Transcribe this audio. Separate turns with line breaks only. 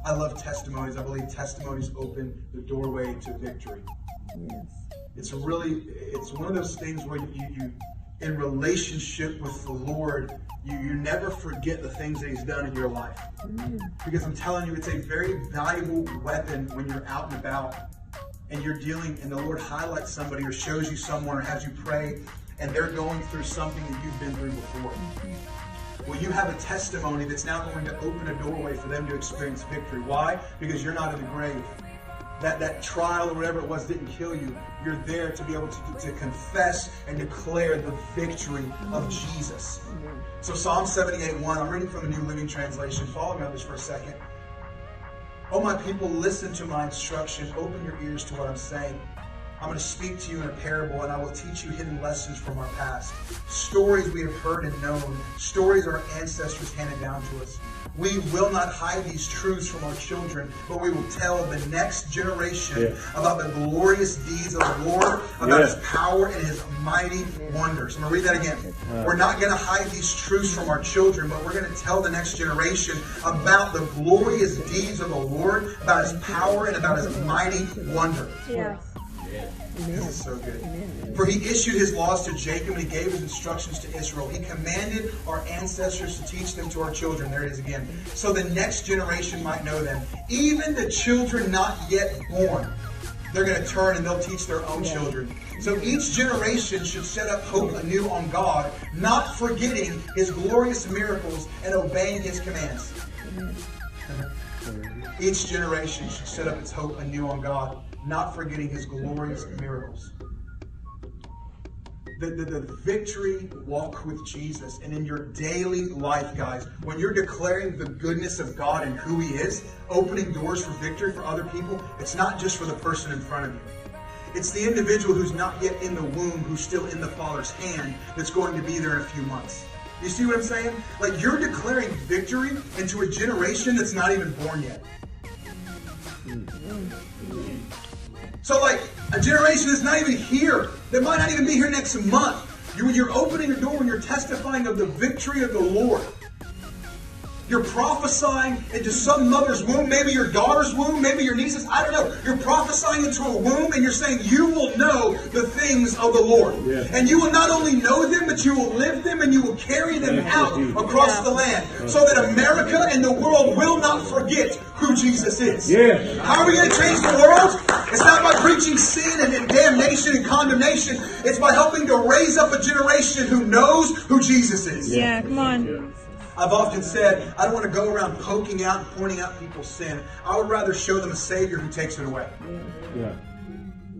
I love testimonies. I believe testimonies open the doorway to victory.
Yes.
It's one of those things where you in relationship with the Lord, you never forget the things that He's done in your life. Because I'm telling you, it's a very valuable weapon when you're out and about and you're dealing, and the Lord highlights somebody or shows you someone or has you pray, and they're going through something that you've been through before. Well, you have a testimony that's now going to open a doorway for them to experience victory. Why? Because you're not in the grave. That trial or whatever it was didn't kill you. You're there to be able to confess and declare the victory of Jesus. So Psalm 78:1, I'm reading from the New Living Translation. Follow me on this for a second. Oh, my people, listen to my instruction. Open your ears to what I'm saying. I'm going to speak to you in a parable, and I will teach you hidden lessons from our past. Stories we have heard and known. Stories our ancestors handed down to us. We will not hide these truths from our children, but we will tell the next generation about the glorious deeds of the Lord, about His power and His mighty wonders. I'm going to read that again. We're not going to hide these truths from our children, but we're going to tell the next generation about the glorious deeds of the Lord, about His power and about His mighty wonder.
Yes.
This is so good. For He issued His laws to Jacob, and He gave His instructions to Israel. He commanded our ancestors to teach them to our children. There it is again. So the next generation might know them. Even the children not yet born, they're going to turn and they'll teach their own children. So each generation should set up hope anew on God, not forgetting His glorious miracles and obeying His commands. Each generation should set up its hope anew on God, not forgetting His glorious miracles. The victory walk with Jesus, and in your daily life, guys, when you're declaring the goodness of God and who He is, opening doors for victory for other people, it's not just for the person in front of you. It's the individual who's not yet in the womb, who's still in the Father's hand, that's going to be there in a few months. You see what I'm saying? Like, you're declaring victory into a generation that's not even born yet. So like a generation that's not even here, that might not even be here next month. You're opening a door when you're testifying of the victory of the Lord. You're prophesying into some mother's womb, maybe your daughter's womb, maybe your niece's, I don't know. You're prophesying into a womb and you're saying you will know the things of the Lord. Yeah. And you will not only know them, but you will live them and you will carry them out across the land so that America and the world will not forget who Jesus is. Yeah. How are we going to change the world? It's not by preaching sin and damnation and condemnation. It's by helping to raise up a generation who knows who Jesus is.
Yeah, come on.
I've often said, I don't want to go around poking out and pointing out people's sin. I would rather show them a Savior who takes it away.
Yeah.